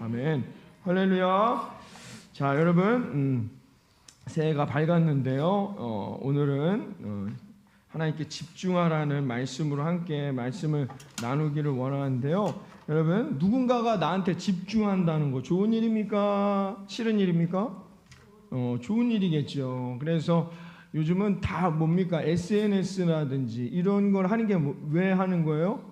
아멘. 할렐루야. 자, 여러분, 새해가 밝았는데요. 오늘은 하나님께 집중하라는 말씀으로 함께 말씀을 나누기를 원하는데요. 여러분, 누군가가 나한테 집중한다는 거 좋은 일입니까? 싫은 일입니까? 좋은 일이겠죠. 그래서 요즘은 다 뭡니까? SNS라든지 이런 걸 하는 게 왜 하는 거예요?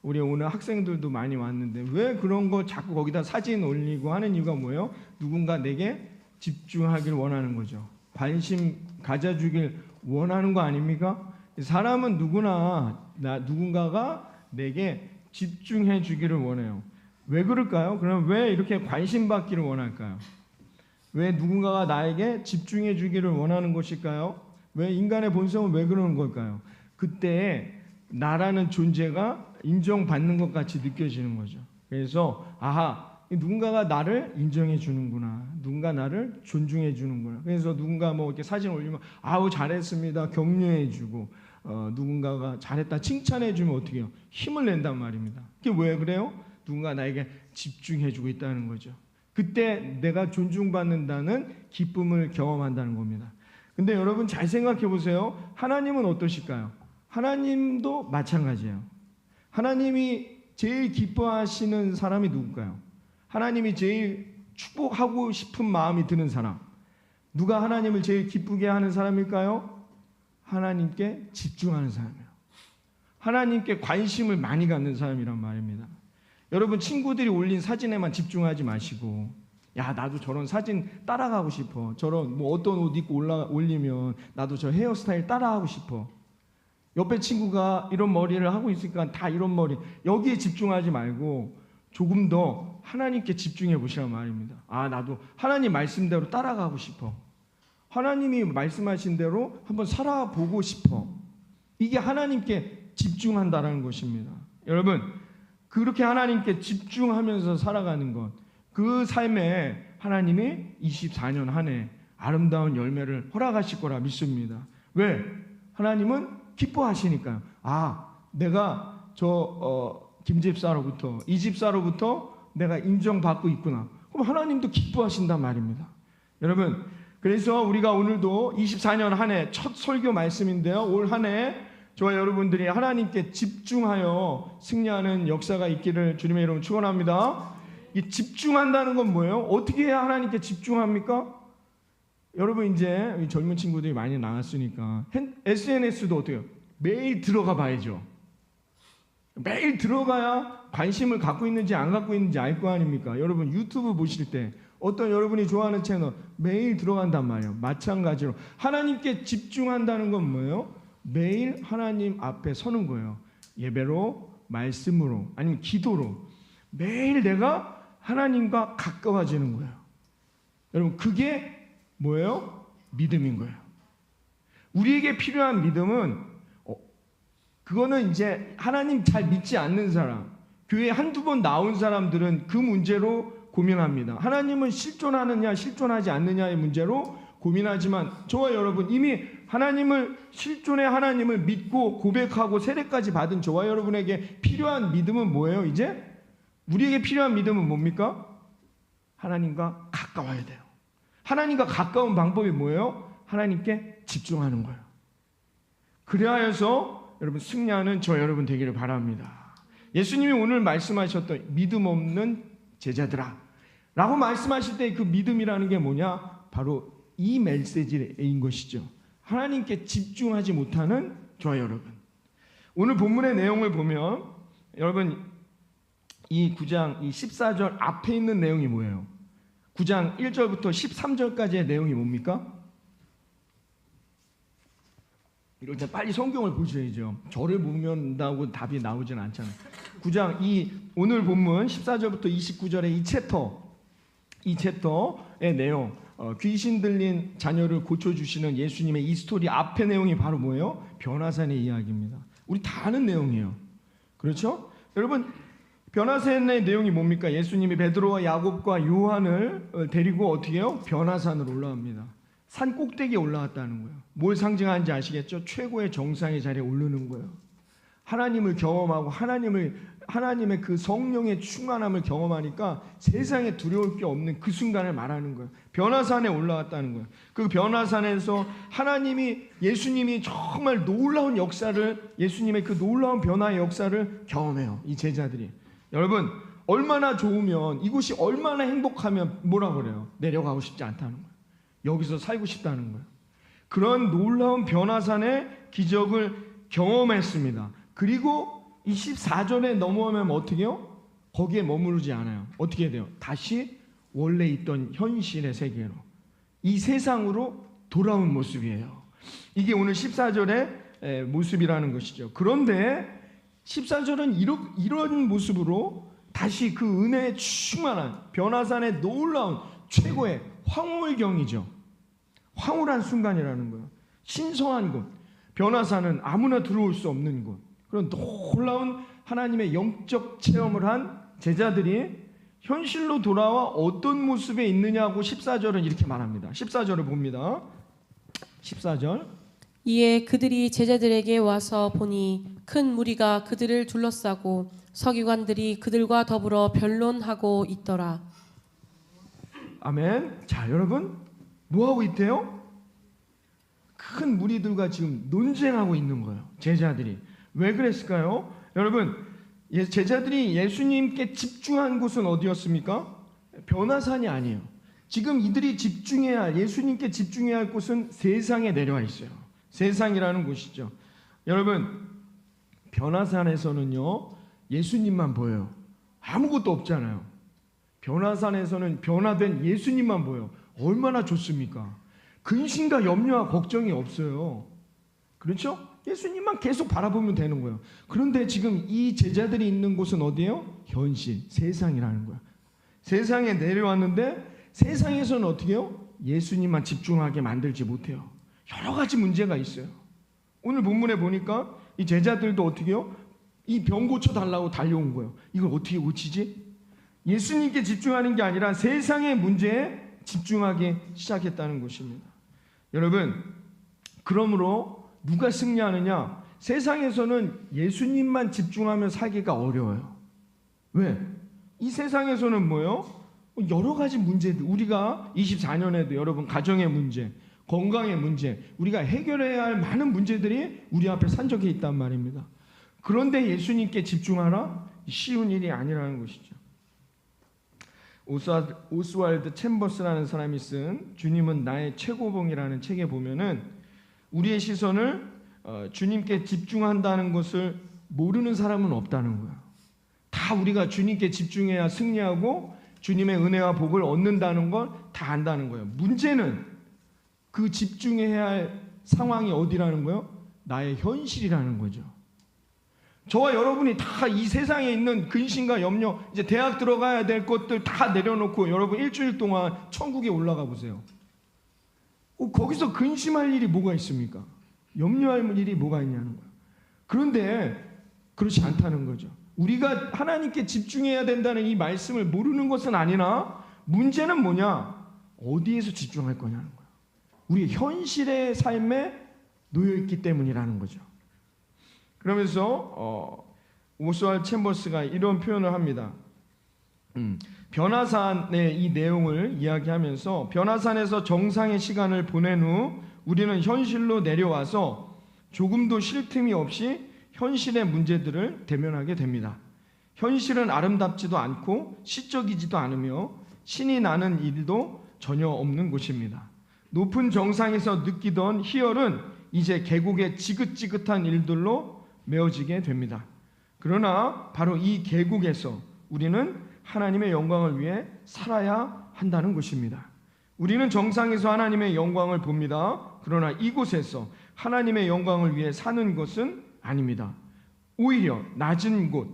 우리 오늘 학생들도 많이 왔는데 왜 그런 거 자꾸 거기다 사진 올리고 하는 이유가 뭐예요? 누군가 내게 집중하길 원하는 거죠. 관심 가져주길 원하는 거 아닙니까? 사람은 누군가가 내게 집중해 주기를 원해요. 왜 그럴까요? 그럼 왜 이렇게 관심 받기를 원할까요? 왜 누군가가 나에게 집중해 주기를 원하는 것일까요? 왜 인간의 본성은 왜 그러는 걸까요? 그때 나라는 존재가 인정받는 것 같이 느껴지는 거죠. 그래서 누군가가 나를 인정해 주는구나. 누군가 나를 존중해 주는구나. 그래서 누군가 뭐 이렇게 사진 올리면 잘했습니다. 격려해 주고 누군가가 잘했다 칭찬해 주면 어떻게 해요? 힘을 낸단 말입니다. 그게 왜 그래요? 누군가 나에게 집중해 주고 있다는 거죠. 그때 내가 존중받는다는 기쁨을 경험한다는 겁니다. 근데 여러분 잘 생각해 보세요. 하나님은 어떠실까요? 하나님도 마찬가지예요. 하나님이 제일 기뻐하시는 사람이 누굴까요? 하나님이 제일 축복하고 싶은 마음이 드는 사람. 누가 하나님을 제일 기쁘게 하는 사람일까요? 하나님께 집중하는 사람이에요. 하나님께 관심을 많이 갖는 사람이란 말입니다. 여러분 친구들이 올린 사진에만 집중하지 마시고 나도 저런 사진 따라가고 싶어. 저런 어떤 옷 입고 올리면 나도 저 헤어스타일 따라하고 싶어. 옆에 친구가 이런 머리를 하고 있으니까 다 이런 머리. 여기에 집중하지 말고 조금 더 하나님께 집중해 보시란 말입니다. 나도 하나님 말씀대로 따라가고 싶어. 하나님이 말씀하신 대로 한번 살아보고 싶어. 이게 하나님께 집중한다라는 것입니다. 여러분 그렇게 하나님께 집중하면서 살아가는 것, 그 삶에 하나님이 24년 한 해 아름다운 열매를 허락하실 거라 믿습니다. 왜? 하나님은 기뻐하시니까요. 내가 김 집사로부터 이 집사로부터 내가 인정받고 있구나. 그럼 하나님도 기뻐하신단 말입니다. 여러분 그래서 우리가 오늘도 24년 한 해 첫 설교 말씀인데요. 올 한 해 저와 여러분들이 하나님께 집중하여 승리하는 역사가 있기를 주님의 이름으로 축원합니다. 이 집중한다는 건 뭐예요? 어떻게 해야 하나님께 집중합니까? 여러분 이제 젊은 친구들이 많이 나왔으니까 SNS도 어때요? 매일 들어가 봐야죠. 매일 들어가야 관심을 갖고 있는지 안 갖고 있는지 알 거 아닙니까? 여러분 유튜브 보실 때 어떤 여러분이 좋아하는 채널 매일 들어간단 말이에요. 마찬가지로 하나님께 집중한다는 건 뭐예요? 매일 하나님 앞에 서는 거예요. 예배로, 말씀으로, 아니면 기도로 매일 내가 하나님과 가까워지는 거예요. 여러분 그게 뭐예요? 믿음인 거예요. 우리에게 필요한 믿음은 그거는 이제 하나님 잘 믿지 않는 사람, 교회에 한두 번 나온 사람들은 그 문제로 고민합니다. 하나님은 실존하느냐 실존하지 않느냐의 문제로 고민하지만 저와 여러분 이미 실존의 하나님을 믿고 고백하고 세례까지 받은 저와 여러분에게 필요한 믿음은 뭐예요? 이제 우리에게 필요한 믿음은 뭡니까? 하나님과 가까워야 돼요. 하나님과 가까운 방법이 뭐예요? 하나님께 집중하는 거예요. 그래야 해서 여러분 승리하는 저 여러분 되기를 바랍니다. 예수님이 오늘 말씀하셨던 믿음 없는 제자들아 라고 말씀하실 때 그 믿음이라는 게 뭐냐? 바로 이 메시지인 것이죠. 하나님께 집중하지 못하는 저와 여러분. 오늘 본문의 내용을 보면 여러분 이 9장 이 14절 앞에 있는 내용이 뭐예요? 9장 1절부터 13절까지의 내용이 뭡니까? 이럴 때 빨리 성경을 보셔야죠. 저를 보면다고 답이 나오진 않잖아요. 9장 오늘 본문 14절부터 29절의 이 챕터의 내용, 귀신 들린 자녀를 고쳐주시는 예수님의 이 스토리 앞의 내용이 바로 뭐예요? 변화산의 이야기입니다. 우리 다 아는 내용이에요. 그렇죠? 여러분 변화산의 내용이 뭡니까? 예수님이 베드로와 야곱과 요한을 데리고 어떻게 해요? 변화산으로 올라갑니다. 산 꼭대기에 올라갔다는 거예요. 뭘 상징하는지 아시겠죠? 최고의 정상의 자리에 오르는 거예요. 하나님을 경험하고 하나님을 하나님의 그 성령의 충만함을 경험하니까 세상에 두려울 게 없는 그 순간을 말하는 거예요. 변화산에 올라왔다는 거예요. 그 변화산에서 예수님이 정말 놀라운 역사를, 예수님의 그 놀라운 변화의 역사를 경험해요. 이 제자들이. 여러분, 얼마나 좋으면, 이곳이 얼마나 행복하면 뭐라 그래요? 내려가고 싶지 않다는 거예요. 여기서 살고 싶다는 거예요. 그런 놀라운 변화산의 기적을 경험했습니다. 그리고 24절에 넘어오면 어떻게 해요? 거기에 머무르지 않아요. 어떻게 돼요? 다시 원래 있던 현실의 세계로, 이 세상으로 돌아온 모습이에요. 이게 오늘 14절의 모습이라는 것이죠. 그런데 14절은 이런 모습으로 다시 그 은혜에 충만한 변화산의 놀라운 최고의 황홀경이죠. 황홀한 순간이라는 거예요. 신성한 곳, 변화산은 아무나 들어올 수 없는 곳, 그런 놀라운 하나님의 영적 체험을 한 제자들이 현실로 돌아와 어떤 모습에 있느냐고 14절은 이렇게 말합니다. 14절을 봅니다. 14절. 이에 그들이 제자들에게 와서 보니 큰 무리가 그들을 둘러싸고 서기관들이 그들과 더불어 변론하고 있더라. 아멘. 자, 여러분, 뭐하고 있대요? 큰 무리들과 지금 논쟁하고 있는 거예요. 제자들이. 왜 그랬을까요? 여러분, 제자들이 예수님께 집중한 곳은 어디였습니까? 변화산이 아니에요. 지금 이들이 예수님께 집중해야 할 곳은 세상에 내려와 있어요. 세상이라는 곳이죠. 여러분, 변화산에서는요, 예수님만 보여요. 아무것도 없잖아요. 변화산에서는 변화된 예수님만 보여요. 얼마나 좋습니까? 근심과 염려와 걱정이 없어요. 그렇죠? 예수님만 계속 바라보면 되는 거예요. 그런데 지금 이 제자들이 있는 곳은 어디예요? 현실, 세상이라는 거예요. 세상에 내려왔는데 세상에서는 어떻게 해요? 예수님만 집중하게 만들지 못해요. 여러 가지 문제가 있어요. 오늘 본문에 보니까 이 제자들도 어떻게 해요? 이 병 고쳐달라고 달려온 거예요. 이걸 어떻게 고치지? 예수님께 집중하는 게 아니라 세상의 문제에 집중하기 시작했다는 것입니다. 여러분, 그러므로 누가 승리하느냐? 세상에서는 예수님만 집중하며 살기가 어려워요. 왜? 이 세상에서는 뭐예요? 여러 가지 문제들, 우리가 24년에도 여러분 가정의 문제, 건강의 문제, 우리가 해결해야 할 많은 문제들이 우리 앞에 산적해 있단 말입니다. 그런데 예수님께 집중하라? 쉬운 일이 아니라는 것이죠. 오스왈드 챔버스라는 사람이 쓴 주님은 나의 최고봉이라는 책에 보면은 우리의 시선을 주님께 집중한다는 것을 모르는 사람은 없다는 거예요. 다 우리가 주님께 집중해야 승리하고 주님의 은혜와 복을 얻는다는 걸 다 안다는 거예요. 문제는 그 집중해야 할 상황이 어디라는 거예요? 나의 현실이라는 거죠. 저와 여러분이 다 이 세상에 있는 근심과 염려, 이제 대학 들어가야 될 것들 다 내려놓고 여러분 일주일 동안 천국에 올라가 보세요. 거기서 근심할 일이 뭐가 있습니까? 염려할 일이 뭐가 있냐는 거예요. 그런데 그렇지 않다는 거죠. 우리가 하나님께 집중해야 된다는 이 말씀을 모르는 것은 아니나 문제는 뭐냐? 어디에서 집중할 거냐는 거예요. 우리 현실의 삶에 놓여있기 때문이라는 거죠. 그러면서 오스왈드 챔버스가 이런 표현을 합니다. 변화산의 이 내용을 이야기하면서 변화산에서 정상의 시간을 보낸 후 우리는 현실로 내려와서 조금도 쉴 틈이 없이 현실의 문제들을 대면하게 됩니다. 현실은 아름답지도 않고 시적이지도 않으며 신이 나는 일도 전혀 없는 곳입니다. 높은 정상에서 느끼던 희열은 이제 계곡의 지긋지긋한 일들로 메워지게 됩니다. 그러나 바로 이 계곡에서 우리는 하나님의 영광을 위해 살아야 한다는 것입니다. 우리는 정상에서 하나님의 영광을 봅니다. 그러나 이곳에서 하나님의 영광을 위해 사는 것은 아닙니다. 오히려 낮은 곳,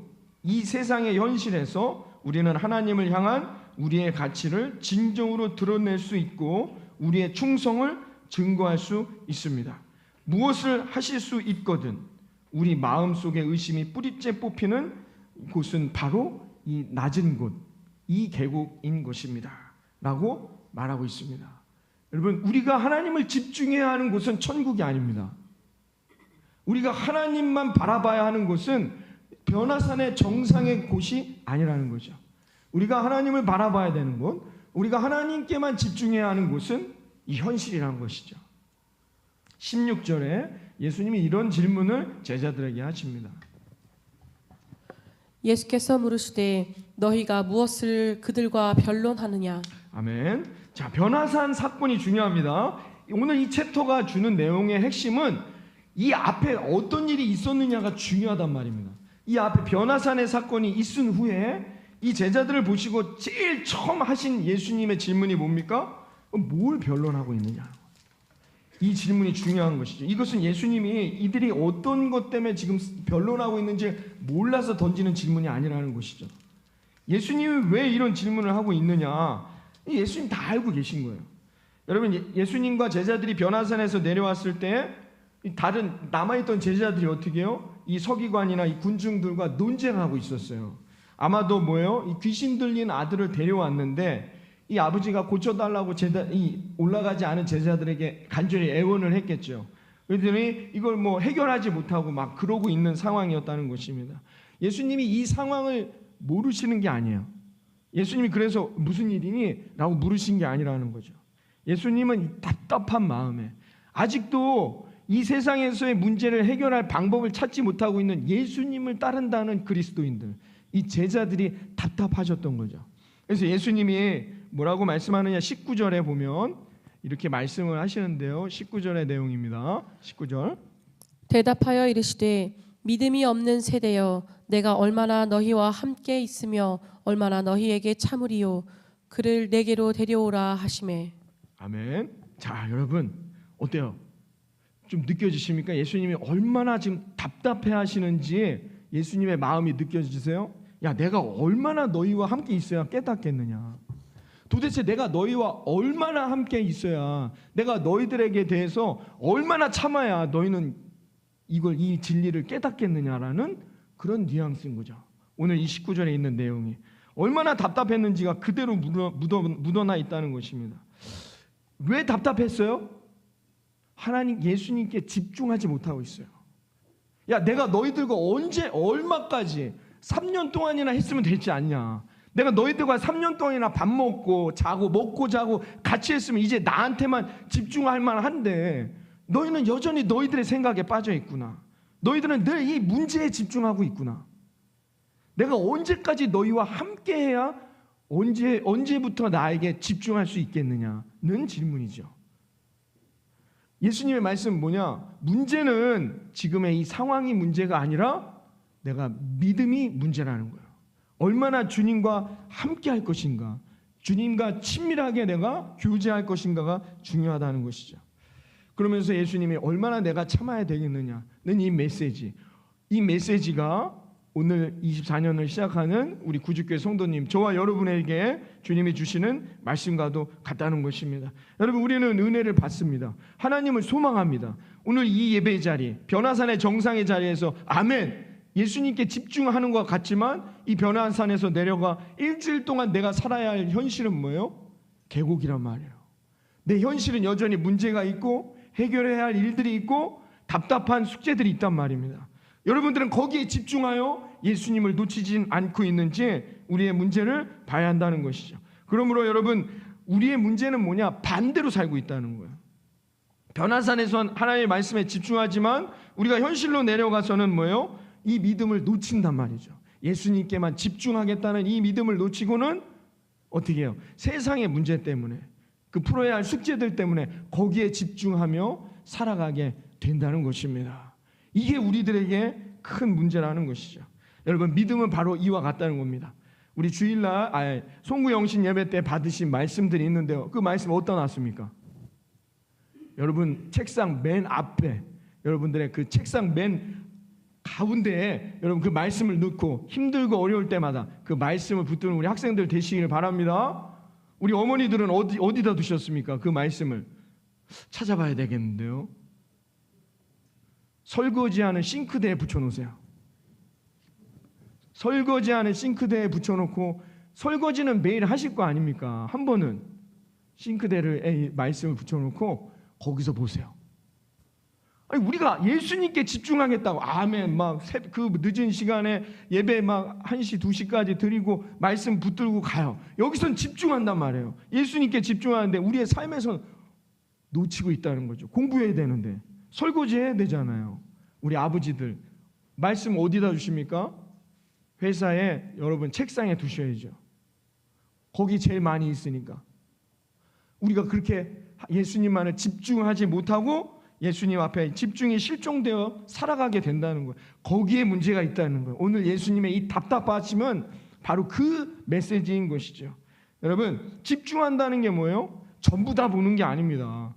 이 세상의 현실에서 우리는 하나님을 향한 우리의 가치를 진정으로 드러낼 수 있고 우리의 충성을 증거할 수 있습니다. 무엇을 하실 수 있거든 우리 마음속에 의심이 뿌리째 뽑히는 곳은 바로 이 낮은 곳, 이 계곡인 것입니다. 라고 말하고 있습니다. 여러분, 우리가 하나님을 집중해야 하는 곳은 천국이 아닙니다. 우리가 하나님만 바라봐야 하는 곳은 변화산의 정상의 곳이 아니라는 거죠. 우리가 하나님을 바라봐야 되는 곳, 우리가 하나님께만 집중해야 하는 곳은 이 현실이라는 것이죠. 16절에 예수님이 이런 질문을 제자들에게 하십니다. 예수께서 물으시되 너희가 무엇을 그들과 변론하느냐. 아멘. 자, 변화산 사건이 중요합니다. 오늘 이 챕터가 주는 내용의 핵심은 이 앞에 어떤 일이 있었느냐가 중요하단 말입니다. 이 앞에 변화산의 사건이 있은 후에 이 제자들을 보시고 제일 처음 하신 예수님의 질문이 뭡니까? 뭘 변론하고 있느냐. 이 질문이 중요한 것이죠. 이것은 예수님이 이들이 어떤 것 때문에 지금 변론하고 있는지 몰라서 던지는 질문이 아니라는 것이죠. 예수님이 왜 이런 질문을 하고 있느냐? 예수님 다 알고 계신 거예요. 여러분, 예수님과 제자들이 변화산에서 내려왔을 때 다른 남아있던 제자들이 어떻게 해요? 이 서기관이나 이 군중들과 논쟁하고 있었어요. 아마도 뭐예요? 이 귀신 들린 아들을 데려왔는데 이 아버지가 고쳐달라고 이 올라가지 않은 제자들에게 간절히 애원을 했겠죠. 그랬더니 이걸 뭐 해결하지 못하고 막 그러고 있는 상황이었다는 것입니다. 예수님이 이 상황을 모르시는 게 아니에요. 예수님이 그래서 무슨 일이니? 라고 물으신 게 아니라는 거죠. 예수님은 답답한 마음에 아직도 이 세상에서의 문제를 해결할 방법을 찾지 못하고 있는 예수님을 따른다는 그리스도인들, 이 제자들이 답답하셨던 거죠. 그래서 예수님이 뭐라고 말씀하느냐, 19절에 보면 이렇게 말씀을 하시는데요. 19절의 내용입니다. 19절. 대답하여 이르시되 믿음이 없는 세대여 내가 얼마나 너희와 함께 있으며 얼마나 너희에게 참으리요 그를 내게로 데려오라 하시매. 아멘. 자, 여러분 어때요? 좀 느껴지십니까? 예수님이 얼마나 지금 답답해 하시는지 예수님의 마음이 느껴지세요? 야, 내가 얼마나 너희와 함께 있어야 깨닫겠느냐. 도대체 내가 너희와 얼마나 함께 있어야, 내가 너희들에게 대해서 얼마나 참아야 너희는 이 진리를 깨닫겠느냐라는 그런 뉘앙스인 거죠. 오늘 이 19절에 있는 내용이 얼마나 답답했는지가 그대로 묻어나 있다는 것입니다. 왜 답답했어요? 하나님, 예수님께 집중하지 못하고 있어요. 야, 내가 너희들과 언제 얼마까지 3년 동안이나 했으면 되지 않냐. 내가 너희들과 3년 동안이나 밥 먹고 자고 먹고 자고 같이 했으면 이제 나한테만 집중할 만한데 너희는 여전히 너희들의 생각에 빠져 있구나. 너희들은 늘 이 문제에 집중하고 있구나. 내가 언제까지 너희와 함께해야 언제부터 나에게 집중할 수 있겠느냐는 질문이죠. 예수님의 말씀은 뭐냐? 문제는 지금의 이 상황이 문제가 아니라 내가 믿음이 문제라는 거예요. 얼마나 주님과 함께 할 것인가, 주님과 친밀하게 내가 교제할 것인가가 중요하다는 것이죠. 그러면서 예수님이 얼마나 내가 참아야 되겠느냐는 이 메시지가 오늘 24년을 시작하는 우리 구주교회 성도님, 저와 여러분에게 주님이 주시는 말씀과도 같다는 것입니다. 여러분, 우리는 은혜를 받습니다. 하나님을 소망합니다. 오늘 이 예배 자리, 변화산의 정상의 자리에서 아멘, 예수님께 집중하는 것 같지만 이 변화산에서 내려가 일주일 동안 내가 살아야 할 현실은 뭐예요? 계곡이란 말이에요. 내 현실은 여전히 문제가 있고 해결해야 할 일들이 있고 답답한 숙제들이 있단 말입니다. 여러분들은 거기에 집중하여 예수님을 놓치진 않고 있는지 우리의 문제를 봐야 한다는 것이죠. 그러므로 여러분, 우리의 문제는 뭐냐? 반대로 살고 있다는 거예요. 변화산에선 하나님의 말씀에 집중하지만 우리가 현실로 내려가서는 뭐예요? 이 믿음을 놓친단 말이죠. 예수님께만 집중하겠다는 이 믿음을 놓치고는 어떻게 해요? 세상의 문제 때문에, 그 풀어야 할 숙제들 때문에 거기에 집중하며 살아가게 된다는 것입니다. 이게 우리들에게 큰 문제라는 것이죠. 여러분, 믿음은 바로 이와 같다는 겁니다. 우리 주일날 송구영신 예배 때 받으신 말씀들이 있는데요. 그 말씀 어디다 놨습니까? 여러분 책상 맨 앞에, 여러분들의 그 책상 맨 가운데에 여러분 그 말씀을 넣고 힘들고 어려울 때마다 그 말씀을 붙드는 우리 학생들 되시길 바랍니다. 우리 어머니들은 어디다 두셨습니까? 그 말씀을 찾아봐야 되겠는데요. 설거지하는 싱크대에 붙여놓으세요. 설거지하는 싱크대에 붙여놓고, 설거지는 매일 하실 거 아닙니까? 한 번은 싱크대에 말씀을 붙여놓고 거기서 보세요. 아니 우리가 예수님께 집중하겠다고 아멘 막 그 늦은 시간에 예배 막 1시 2시까지 드리고 말씀 붙들고 가요. 여기선 집중한단 말이에요. 예수님께 집중하는데 우리의 삶에서 놓치고 있다는 거죠. 공부해야 되는데 설거지 해야 되잖아요. 우리 아버지들 말씀 어디다 주십니까? 회사에 여러분 책상에 두셔야죠. 거기 제일 많이 있으니까. 우리가 그렇게 예수님만을 집중하지 못하고 예수님 앞에 집중이 실종되어 살아가게 된다는 거예요. 거기에 문제가 있다는 거예요. 오늘 예수님의 이 답답하심은 바로 그 메시지인 것이죠. 여러분 집중한다는 게 뭐예요? 전부 다 보는 게 아닙니다.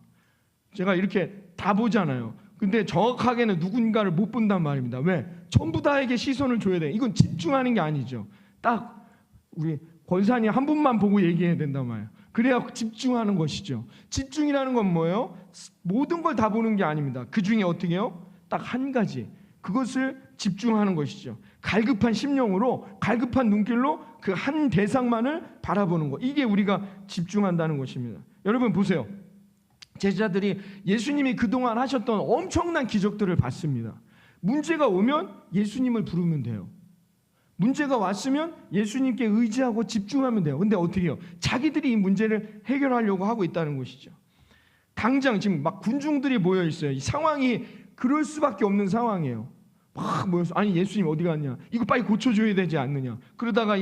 제가 이렇게 다 보잖아요. 근데 정확하게는 누군가를 못 본단 말입니다. 왜? 전부 다에게 시선을 줘야 돼. 이건 집중하는 게 아니죠. 딱 우리 권사님 한 분만 보고 얘기해야 된단 말이에요. 그래야 집중하는 것이죠. 집중이라는 건 뭐예요? 모든 걸 다 보는 게 아닙니다. 그 중에 어떻게 해요? 딱 한 가지. 그것을 집중하는 것이죠. 갈급한 심령으로, 갈급한 눈길로 그 한 대상만을 바라보는 것. 이게 우리가 집중한다는 것입니다. 여러분 보세요. 제자들이 예수님이 그동안 하셨던 엄청난 기적들을 봤습니다. 문제가 오면 예수님을 부르면 돼요. 문제가 왔으면 예수님께 의지하고 집중하면 돼요. 근데 어떻게 해요? 자기들이 이 문제를 해결하려고 하고 있다는 것이죠. 당장 지금 막 군중들이 모여 있어요. 이 상황이 그럴 수밖에 없는 상황이에요. 막 모여서 아니 예수님 어디 갔냐? 이거 빨리 고쳐줘야 되지 않느냐? 그러다가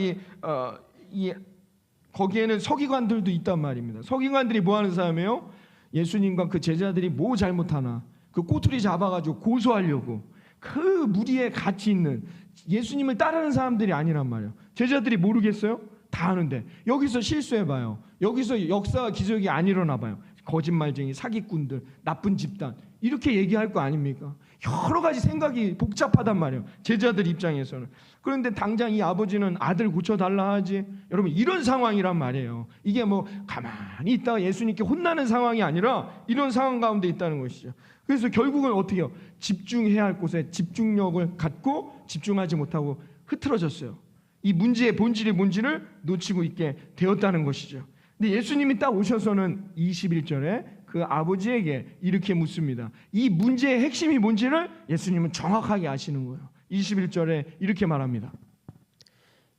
거기에는 서기관들도 있단 말입니다. 서기관들이 뭐 하는 사람이에요? 예수님과 그 제자들이 뭐 잘못하나 그 꼬투리 잡아가지고 고소하려고 그 무리에 같이 있는 예수님을 따르는 사람들이 아니란 말이에요. 제자들이 모르겠어요? 다 아는데 여기서 실수해봐요. 여기서 역사와 기적이 안 일어나 봐요. 거짓말쟁이, 사기꾼들, 나쁜 집단 이렇게 얘기할 거 아닙니까? 여러 가지 생각이 복잡하단 말이에요. 제자들 입장에서는. 그런데 당장 이 아버지는 아들 고쳐달라 하지. 여러분 이런 상황이란 말이에요. 이게 뭐 가만히 있다가 예수님께 혼나는 상황이 아니라 이런 상황 가운데 있다는 것이죠. 그래서 결국은 어떻게 해요? 집중해야 할 곳에 집중력을 갖고 집중하지 못하고 흐트러졌어요. 이 문제의 본질이 뭔지를 놓치고 있게 되었다는 것이죠. 근데 예수님이 딱 오셔서는 21절에 그 아버지에게 이렇게 묻습니다. 이 문제의 핵심이 뭔지를 예수님은 정확하게 아시는 거예요. 21절에 이렇게 말합니다.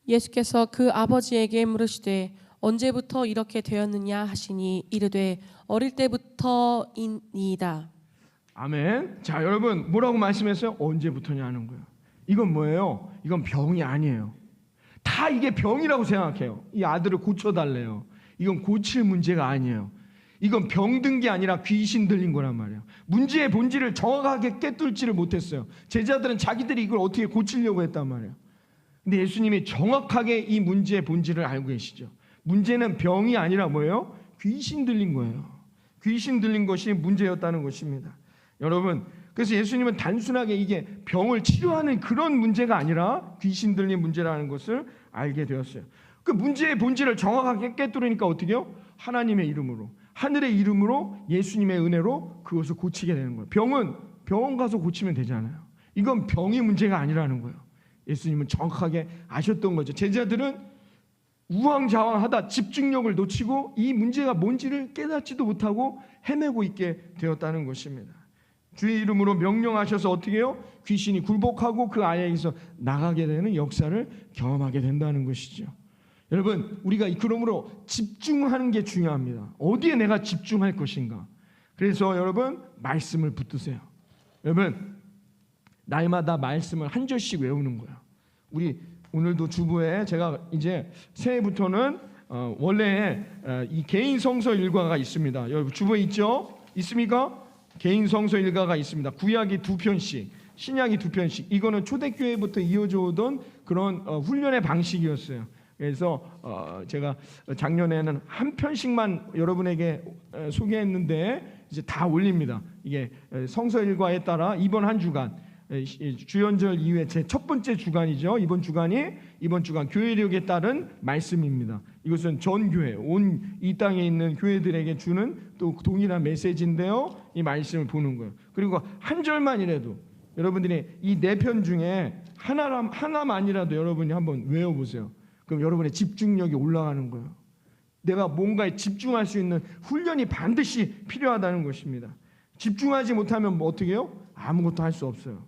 예수께서 그 아버지에게 물으시되 언제부터 이렇게 되었느냐 하시니 이르되 어릴 때부터이니이다. 아멘. 자, 여러분 뭐라고 말씀했어요? 언제부터냐는 거예요. 이건 뭐예요? 이건 병이 아니에요. 다 이게 병이라고 생각해요. 이 아들을 고쳐달래요. 이건 고칠 문제가 아니에요. 이건 병든 게 아니라 귀신 들린 거란 말이에요. 문제의 본질을 정확하게 꿰뚫지를 못했어요. 제자들은 자기들이 이걸 어떻게 고치려고 했단 말이에요. 근데 예수님이 정확하게 이 문제의 본질을 알고 계시죠. 문제는 병이 아니라 뭐예요? 귀신 들린 거예요. 귀신 들린 것이 문제였다는 것입니다. 여러분, 그래서 예수님은 단순하게 이게 병을 치료하는 그런 문제가 아니라 귀신 들린 문제라는 것을 알게 되었어요. 그 문제의 본질을 정확하게 꿰뚫으니까 어떻게 해요? 하나님의 이름으로, 하늘의 이름으로, 예수님의 은혜로 그것을 고치게 되는 거예요. 병은 병원 가서 고치면 되잖아요. 이건 병이 문제가 아니라는 거예요. 예수님은 정확하게 아셨던 거죠. 제자들은 우왕좌왕하다 집중력을 놓치고 이 문제가 뭔지를 깨닫지도 못하고 헤매고 있게 되었다는 것입니다. 주의 이름으로 명령하셔서 어떻게 해요? 귀신이 굴복하고 그 아이에게서 나가게 되는 역사를 경험하게 된다는 것이죠. 여러분, 우리가 그러므로 집중하는 게 중요합니다. 어디에 내가 집중할 것인가? 그래서 여러분 말씀을 붙드세요. 여러분 날마다 말씀을 한 절씩 외우는 거예요. 우리 오늘도 주부에 제가 이제 새해부터는 원래 이 개인 성서 일과가 있습니다. 여러분 주부에 있죠? 있습니까? 개인 성서 일과가 있습니다. 구약이 2편씩, 신약이 2편씩. 이거는 초대교회부터 이어져 오던 그런 훈련의 방식이었어요. 그래서 제가 작년에는 한 편씩만 여러분에게 소개했는데 이제 다 올립니다. 이게 성서 일과에 따라 이번 한 주간 주연절 이후에 제 첫 번째 주간이죠. 이번 주간 교회력에 따른 말씀입니다. 이것은 전 교회, 온 이 땅에 있는 교회들에게 주는 또 동일한 메시지인데요. 이 말씀을 보는 거예요. 그리고 한 절만이라도 여러분들이 이 4편 중에 하나만이라도 여러분이 한번 외워보세요. 그럼 여러분의 집중력이 올라가는 거예요. 내가 뭔가에 집중할 수 있는 훈련이 반드시 필요하다는 것입니다. 집중하지 못하면 뭐 어떻게 해요? 아무것도 할 수 없어요.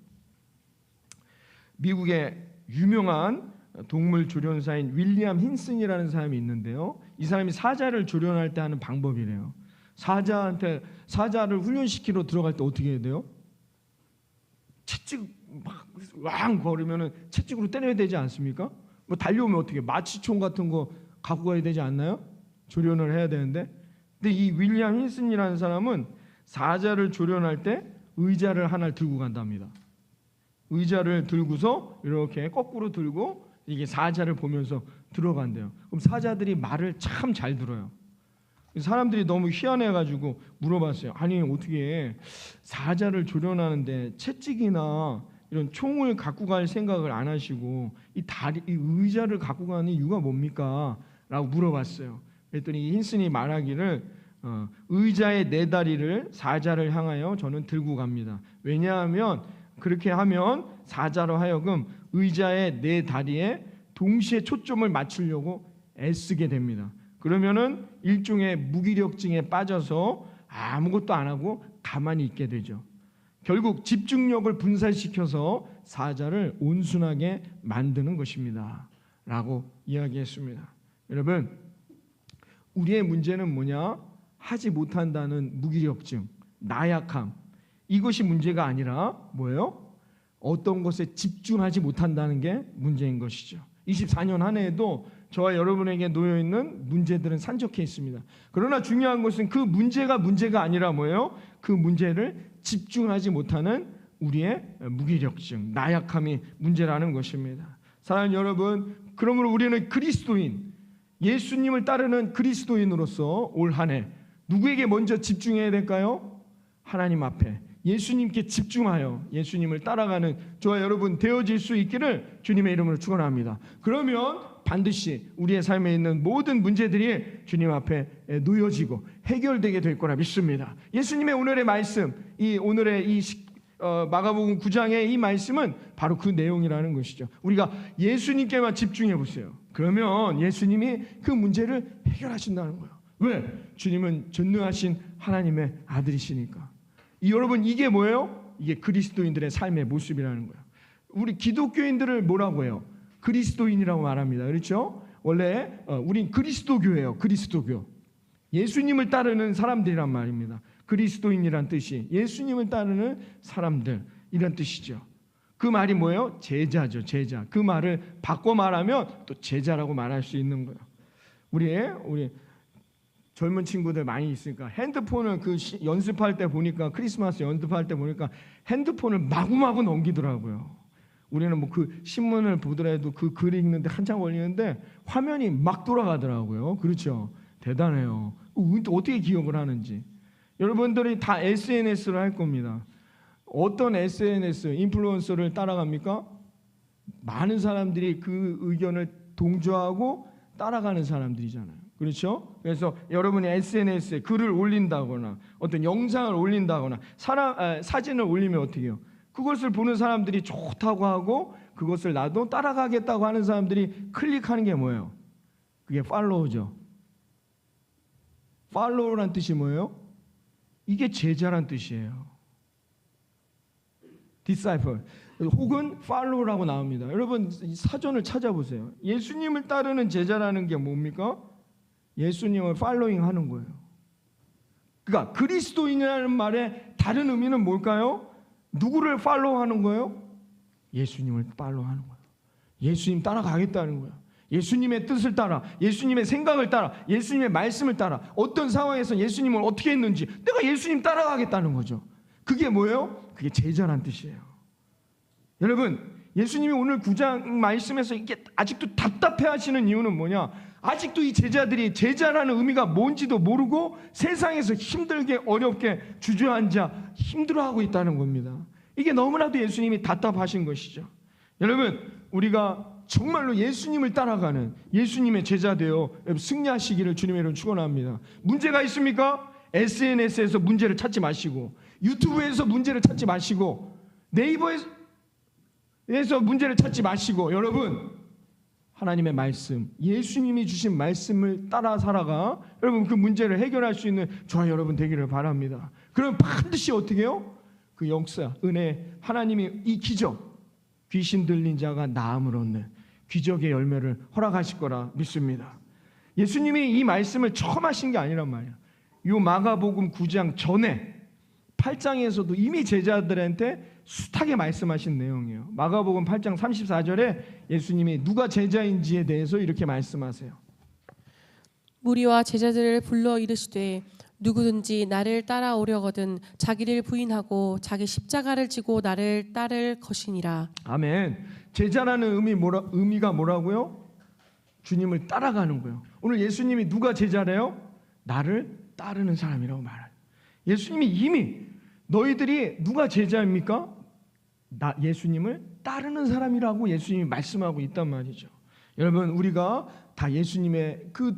미국의 유명한 동물 조련사인 윌리엄 힌슨이라는 사람이 있는데요. 이 사람이 사자를 조련할 때 하는 방법이래요. 사자를 훈련시키러 들어갈 때 어떻게 해야 돼요? 채찍 막 왕 거리면은 채찍으로 때려야 되지 않습니까? 뭐 달려오면 어떻게 마취총 같은 거 갖고 가야 되지 않나요? 조련을 해야 되는데. 근데 이 윌리엄 힌슨이라는 사람은 사자를 조련할 때 의자를 하나를 들고 간답니다. 의자를 들고서 이렇게 거꾸로 들고 이게 사자를 보면서 들어간대요. 그럼 사자들이 말을 참 잘 들어요. 사람들이 너무 희한해가지고 물어봤어요. 아니 어떻게 사자를 조련하는데 채찍이나 이런 총을 갖고 갈 생각을 안 하시고 이 의자를 갖고 가는 이유가 뭡니까? 라고 물어봤어요. 그랬더니 힌슨이 말하기를 의자의 네 다리를 사자를 향하여 저는 들고 갑니다. 왜냐하면 그렇게 하면 사자로 하여금 의자의 네 다리에 동시에 초점을 맞추려고 애쓰게 됩니다. 그러면은 일종의 무기력증에 빠져서 아무것도 안 하고 가만히 있게 되죠. 결국 집중력을 분산시켜서 사자를 온순하게 만드는 것입니다. 라고 이야기했습니다. 여러분, 우리의 문제는 뭐냐? 하지 못한다는 무기력증, 나약함, 이것이 문제가 아니라 뭐예요? 어떤 것에 집중하지 못한다는 게 문제인 것이죠. 24년 한 해에도 저와 여러분에게 놓여있는 문제들은 산적해 있습니다. 그러나 중요한 것은 그 문제가 아니라 뭐예요? 그 문제를 집중하지 못하는 우리의 무기력증, 나약함이 문제라는 것입니다. 사랑하는 여러분, 그러므로 우리는 그리스도인, 예수님을 따르는 그리스도인으로서 올 한 해 누구에게 먼저 집중해야 될까요? 하나님 앞에 예수님께 집중하여 예수님을 따라가는 저와 여러분 되어질 수 있기를 주님의 이름으로 축원합니다. 그러면 반드시 우리의 삶에 있는 모든 문제들이 주님 앞에 놓여지고 해결되게 될 거라 믿습니다. 예수님의 오늘의 말씀, 오늘의 마가복음 9장의 이 말씀은 바로 그 내용이라는 것이죠. 우리가 예수님께만 집중해 보세요. 그러면 예수님이 그 문제를 해결하신다는 거예요. 왜? 주님은 전능하신 하나님의 아들이시니까. 여러분, 이게 뭐예요? 이게 그리스도인들의 삶의 모습이라는 거예요. 우리 기독교인들을 뭐라고 해요? 그리스도인이라고 말합니다. 그렇죠? 원래 우린 그리스도교예요. 그리스도교. 예수님을 따르는 사람들이란 말입니다. 그리스도인이란 뜻이 예수님을 따르는 사람들 이란 뜻이죠. 그 말이 뭐예요? 제자죠. 제자. 그 말을 바꿔 말하면 또 제자라고 말할 수 있는 거예요. 우리 젊은 친구들 많이 있으니까 핸드폰을 연습할 때 보니까 크리스마스 연습할 때 보니까 핸드폰을 마구마구 넘기더라고요. 우리는 뭐 그 신문을 보더라도 그 글 읽는데 한참 걸리는데 화면이 막 돌아가더라고요. 그렇죠? 대단해요. 어떻게 기억을 하는지. 여러분들이 다 SNS를 할 겁니다. 어떤 SNS 인플루언서를 따라갑니까? 많은 사람들이 그 의견을 동조하고 따라가는 사람들이잖아요. 그렇죠? 그래서 여러분이 SNS에 글을 올린다거나 어떤 영상을 올린다거나 사진을 올리면 어떻게 해요? 그것을 보는 사람들이 좋다고 하고 그것을 나도 따라가겠다고 하는 사람들이 클릭하는 게 뭐예요? 그게 팔로우죠. 팔로우란 뜻이 뭐예요? 이게 제자란 뜻이에요. disciple 혹은 follow라고 나옵니다. 여러분 사전을 찾아보세요. 예수님을 따르는 제자라는 게 뭡니까? 예수님을 팔로잉 하는 거예요. 그러니까 그리스도인이라는 말의 다른 의미는 뭘까요? 누구를 팔로우하는 거예요? 예수님을 팔로우하는 거예요. 예수님 따라가겠다는 거예요. 예수님의 뜻을 따라, 예수님의 생각을 따라, 예수님의 말씀을 따라, 어떤 상황에서 예수님을 어떻게 했는지 내가 예수님 따라가겠다는 거죠. 그게 뭐예요? 그게 제자란 뜻이에요. 여러분, 예수님이 오늘 9장 말씀에서 이게 아직도 답답해하시는 이유는 뭐냐? 아직도 이 제자들이 제자라는 의미가 뭔지도 모르고 세상에서 힘들게 어렵게 주저앉아 힘들어하고 있다는 겁니다. 이게 너무나도 예수님이 답답하신 것이죠. 여러분, 우리가 정말로 예수님을 따라가는 예수님의 제자 되어 승리하시기를 주님의 이름으로 축원합니다. 문제가 있습니까? SNS에서 문제를 찾지 마시고, 유튜브에서 문제를 찾지 마시고, 네이버에서 문제를 찾지 마시고, 여러분 하나님의 말씀, 예수님이 주신 말씀을 따라 살아가 여러분 그 문제를 해결할 수 있는 저와 여러분 되기를 바랍니다. 그럼 반드시 어떻게 해요? 그 역사, 은혜, 하나님이 이 기적, 귀신 들린 자가 나음을 얻는 기적의 열매를 허락하실 거라 믿습니다. 예수님이 이 말씀을 처음 하신 게 아니란 말이야. 이 마가복음 9장 전에 8장에서도 이미 제자들한테 숱하게 말씀하신 내용이에요. 마가복음 8장 34절에 예수님이 누가 제자인지에 대해서 이렇게 말씀하세요. 무리와 제자들을 불러 이르시되 누구든지 나를 따라오려거든 자기를 부인하고 자기 십자가를 지고 나를 따를 것이니라. 아멘. 제자라는 의미가 뭐라고요? 주님을 따라가는 거예요. 오늘 예수님이 누가 제자래요? 나를 따르는 사람이라고 말해요. 예수님이 이미 너희들이 누가 제자입니까? 나 예수님을 따르는 사람이라고 예수님이 말씀하고 있단 말이죠. 여러분, 우리가 다 예수님의 그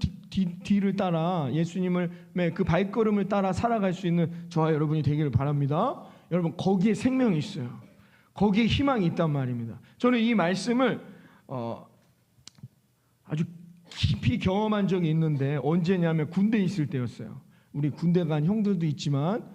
뒤를 따라 예수님의 그 발걸음을 따라 살아갈 수 있는 저와 여러분이 되기를 바랍니다. 여러분, 거기에 생명이 있어요. 거기에 희망이 있단 말입니다. 저는 이 말씀을 아주 깊이 경험한 적이 있는데 언제냐면 군대에 있을 때였어요. 우리 군대 간 형들도 있지만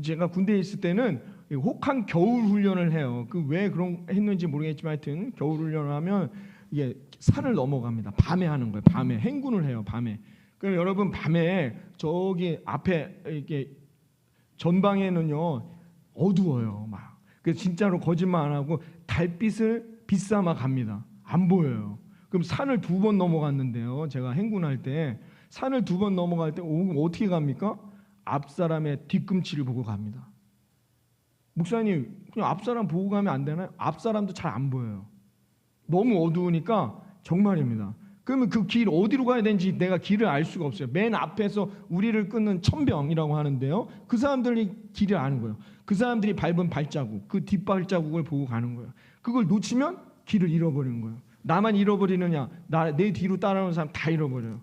제가 군대에 있을 때는 혹한 겨울 훈련을 해요. 그 왜 그런 했는지 모르겠지만 하여튼 겨울 훈련을 하면 이게 산을 넘어갑니다. 밤에 하는 거예요. 밤에 행군을 해요. 밤에. 그럼 여러분 밤에 저기 앞에 이렇게 전방에는요 어두워요. 막. 그 진짜로 거짓말 안 하고 달빛을 비싸마 갑니다. 안 보여요. 그럼 산을 2번 넘어갔는데요. 제가 행군할 때 산을 2번 넘어갈 때 어떻게 갑니까? 앞 사람의 뒤꿈치를 보고 갑니다. 목사님, 그냥 앞 사람 보고 가면 안 되나요? 앞 사람도 잘 안 보여요. 너무 어두우니까 정말입니다. 그러면 그 길 어디로 가야 되는지 내가 길을 알 수가 없어요. 맨 앞에서 우리를 끊는 천병이라고 하는데요. 그 사람들이 길을 아는 거예요. 그 사람들이 밟은 발자국, 그 뒷발자국을 보고 가는 거예요. 그걸 놓치면 길을 잃어버리는 거예요. 나만 잃어버리느냐? 내 뒤로 따라오는 사람 다 잃어버려요.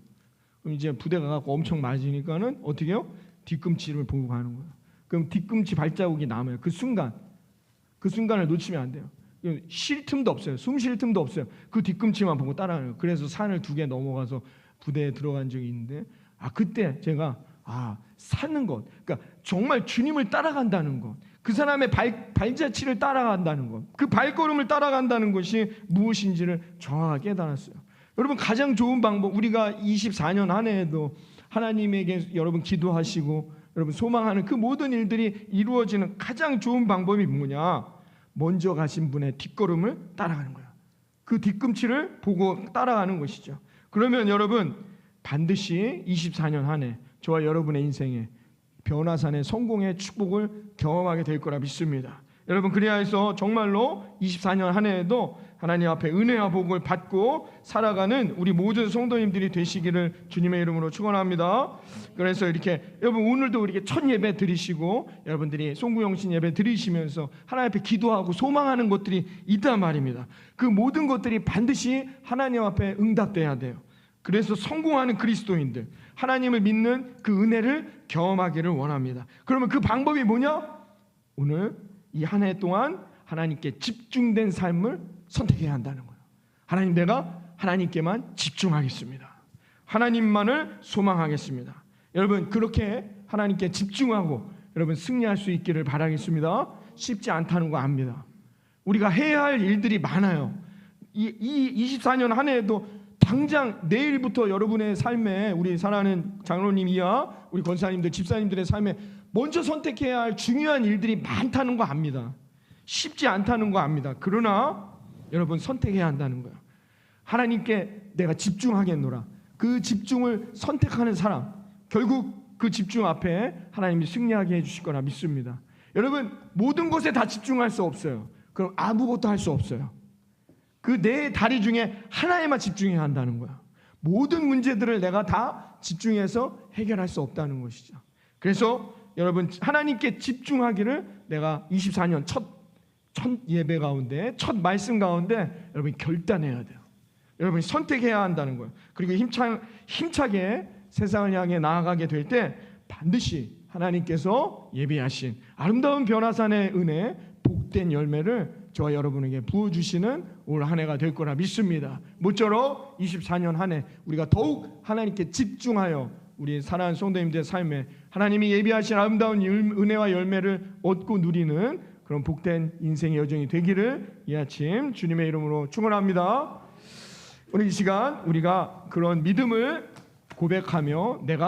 그럼 이제 부대가 갖고 엄청 맞으니까는 어떻게 해요? 뒤꿈치를 보고 가는 거예요. 그럼 뒤꿈치 발자국이 남아요. 그 순간을 놓치면 안 돼요. 쉴 틈도 없어요. 숨 쉴 틈도 없어요. 그 뒤꿈치만 보고 따라가요. 그래서 산을 2개 넘어가서 부대에 들어간 적이 있는데 그때 제가 사는 것, 그러니까 정말 주님을 따라간다는 것, 그 사람의 발자취를 따라간다는 것, 그 발걸음을 따라간다는 것이 무엇인지를 정확하게 깨달았어요. 여러분, 가장 좋은 방법, 우리가 24년 한 해에도 하나님에게 여러분 기도하시고 여러분 소망하는 그 모든 일들이 이루어지는 가장 좋은 방법이 뭐냐? 먼저 가신 분의 뒷걸음을 따라가는 거예요. 그 뒤꿈치를 보고 따라가는 것이죠. 그러면 여러분 반드시 24년 한 해 저와 여러분의 인생에 변화산의 성공의 축복을 경험하게 될 거라 믿습니다. 여러분, 그래야 해서 정말로 24년 한 해에도 하나님 앞에 은혜와 복을 받고 살아가는 우리 모든 성도님들이 되시기를 주님의 이름으로 축원합니다. 그래서 이렇게 여러분 오늘도 이렇게 첫 예배 드리시고 여러분들이 송구영신 예배 드리시면서 하나님 앞에 기도하고 소망하는 것들이 있단 말입니다. 그 모든 것들이 반드시 하나님 앞에 응답돼야 돼요. 그래서 성공하는 그리스도인들, 하나님을 믿는 그 은혜를 경험하기를 원합니다. 그러면 그 방법이 뭐냐? 오늘 이 한 해 동안 하나님께 집중된 삶을 선택해야 한다는 거예요. 하나님, 내가 하나님께만 집중하겠습니다. 하나님만을 소망하겠습니다. 여러분, 그렇게 하나님께 집중하고 여러분 승리할 수 있기를 바라겠습니다. 쉽지 않다는 거 압니다. 우리가 해야 할 일들이 많아요. 이 24년 한 해에도 당장 내일부터 여러분의 삶에, 우리 사랑하는 장로님 이하 우리 권사님들, 집사님들의 삶에 먼저 선택해야 할 중요한 일들이 많다는 거 압니다. 쉽지 않다는 거 압니다. 그러나 여러분 선택해야 한다는 거예요. 하나님께 내가 집중하겠노라. 그 집중을 선택하는 사람, 결국 그 집중 앞에 하나님이 승리하게 해주실 거라 믿습니다. 여러분, 모든 것에 다 집중할 수 없어요. 그럼 아무것도 할 수 없어요. 그 네 다리 중에 하나에만 집중해야 한다는 거야. 모든 문제들을 내가 다 집중해서 해결할 수 없다는 것이죠. 그래서 여러분, 하나님께 집중하기를 내가 24년 첫 예배 가운데, 첫 말씀 가운데 여러분이 결단해야 돼요. 여러분이 선택해야 한다는 거예요. 그리고 힘차게 세상을 향해 나아가게 될 때 반드시 하나님께서 예비하신 아름다운 변화산의 은혜, 복된 열매를 저와 여러분에게 부어주시는 올 한 해가 될 거라 믿습니다. 모쪼록 24년 한 해 우리가 더욱 하나님께 집중하여 우리 사랑하는 성도님들의 삶에 하나님이 예비하신 아름다운 은혜와 열매를 얻고 누리는 그런 복된 인생의 여정이 되기를 이 아침 주님의 이름으로 축원합니다. 오늘 이 시간 우리가 그런 믿음을 고백하며 내가